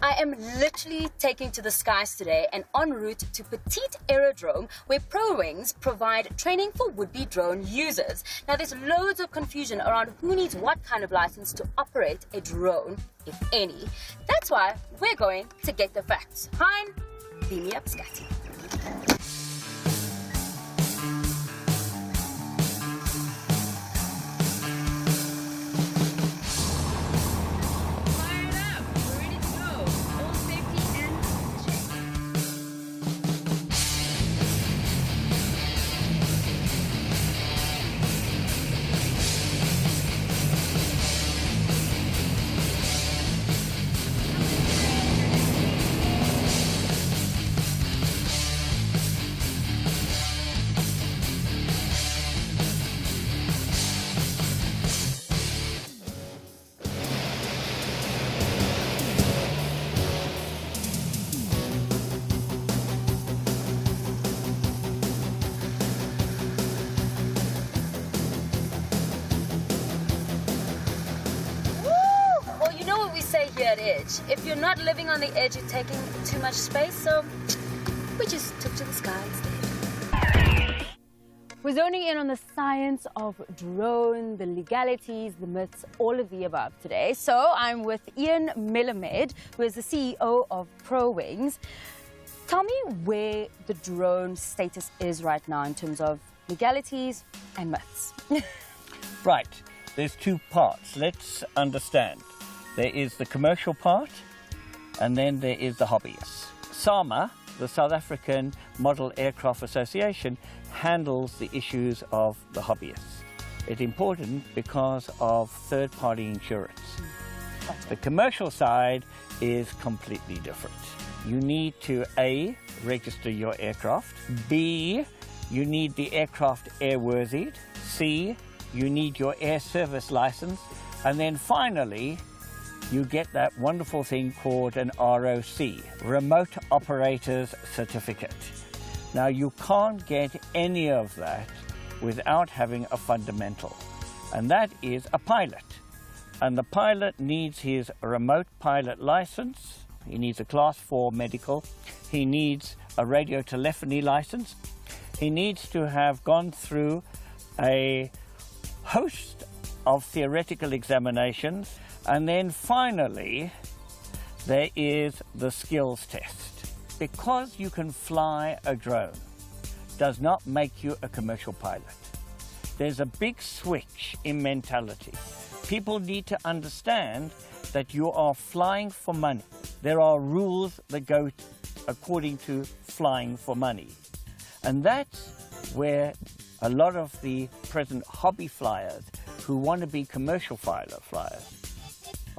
I am literally taking to the skies today and en route to Petite Aerodrome, where ProWings provide training for would-be drone users. Now, there's loads of confusion around who needs what kind of license to operate a drone, if any. That's why we're going to get the facts. Hein, beam me up, Scotty. Here at Edge. If you're not living on the edge, you're taking too much space, so we just took to the sky instead. We're zoning in on the science of drone, the legalities, the myths, all of the above today. So I'm with Ian Melamed, who is the CEO of ProWings. Tell me where the drone status is right now in terms of legalities and myths. Right, there's two parts. Let's understand. There is the commercial part, and then there is the hobbyists. SAMA, the South African Model Aircraft Association, handles the issues of the hobbyists. It's important because of third-party insurance. The commercial side is completely different. You need to A, register your aircraft. B, you need the aircraft airworthy. C, you need your air service license. And then finally, you get that wonderful thing called an ROC, Remote Operator's Certificate. Now, you can't get any of that without having a fundamental, and that is a pilot. And the pilot needs his remote pilot license, he needs a Class 4 medical, he needs a radio telephony license, he needs to have gone through a host of theoretical examinations. And then finally, there is the skills test. Because you can fly a drone does not make you a commercial pilot. There's a big switch in mentality. People need to understand that you are flying for money. There are rules that go according to flying for money. And that's where a lot of the present hobby flyers who want to be commercial flyers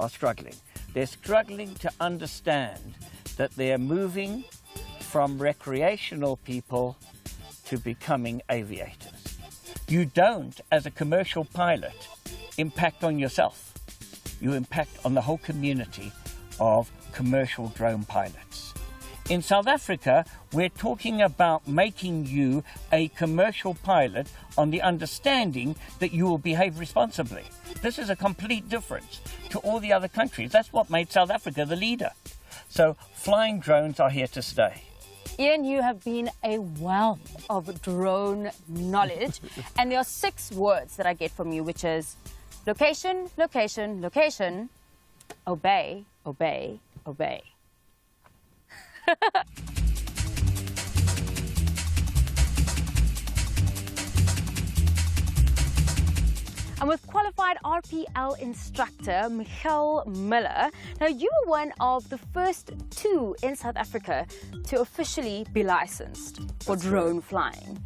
are struggling. They're struggling to understand that they're moving from recreational people to becoming aviators. You don't, as a commercial pilot, impact on yourself. You impact on the whole community of commercial drone pilots. In South Africa, we're talking about making you a commercial pilot on the understanding that you will behave responsibly. This is a complete difference to all the other countries. That's what made South Africa the leader. So flying drones are here to stay. Ian, you have been a wealth of drone knowledge, and there are 6 words that I get from you, which is location, location, location, obey, obey, obey. I'm with qualified RPL instructor Michael Miller. Now, you were one of the first 2 in South Africa to officially be licensed for drone flying.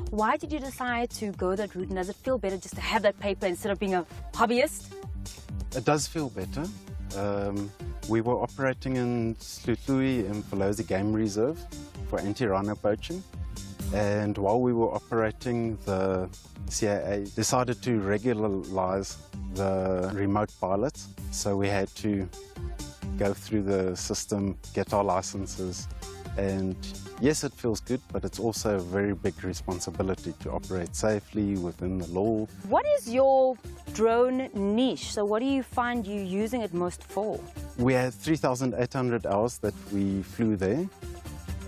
Why did you decide to go that route, and does it feel better just to have that paper instead of being a hobbyist? It does feel better. We were operating in Slutlui in Volosi Game Reserve for anti-rhino poaching. And while we were operating, the CAA decided to regularize the remote pilots. So we had to go through the system, get our licenses, And yes, it feels good, but it's also a very big responsibility to operate safely within the law. What is your drone niche? So what do you find you using it most for? We had 3,800 hours that we flew there,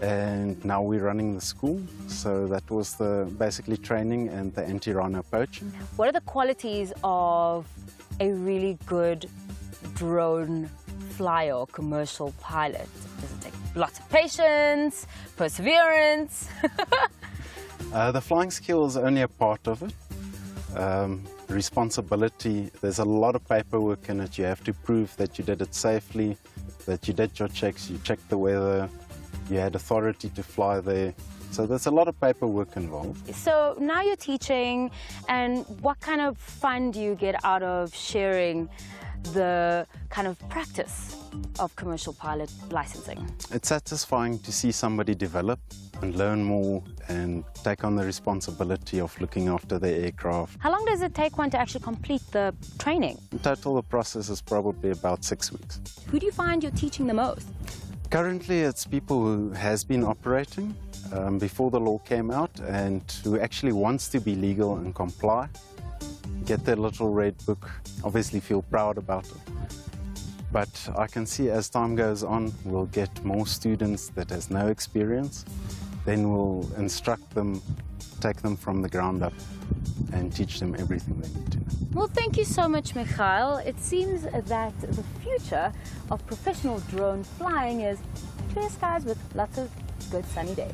and now we're running the school. So that was the basically training and the anti-rhino poaching. What are the qualities of a really good drone flyer or commercial pilot? Does it take lots of patience, perseverance? The flying skill is only a part of it. Responsibility, there's a lot of paperwork in it. You have to prove that you did it safely, that you did your checks, you checked the weather, you had authority to fly there. So there's a lot of paperwork involved. So now you're teaching, and what kind of fun do you get out of sharing the kind of practice of commercial pilot licensing? It's satisfying to see somebody develop and learn more and take on the responsibility of looking after their aircraft. How long does it take one to actually complete the training? In total, the process is probably about 6 weeks. Who do you find you're teaching the most? Currently, it's people who has been operating before the law came out and who actually wants to be legal and comply, get their little red book, obviously feel proud about it. But I can see as time goes on, we'll get more students that has no experience. Then we'll instruct them, take them from the ground up and teach them everything they need to know. Well, thank you so much, Michael. It seems that the future of professional drone flying is clear skies with lots of good sunny days.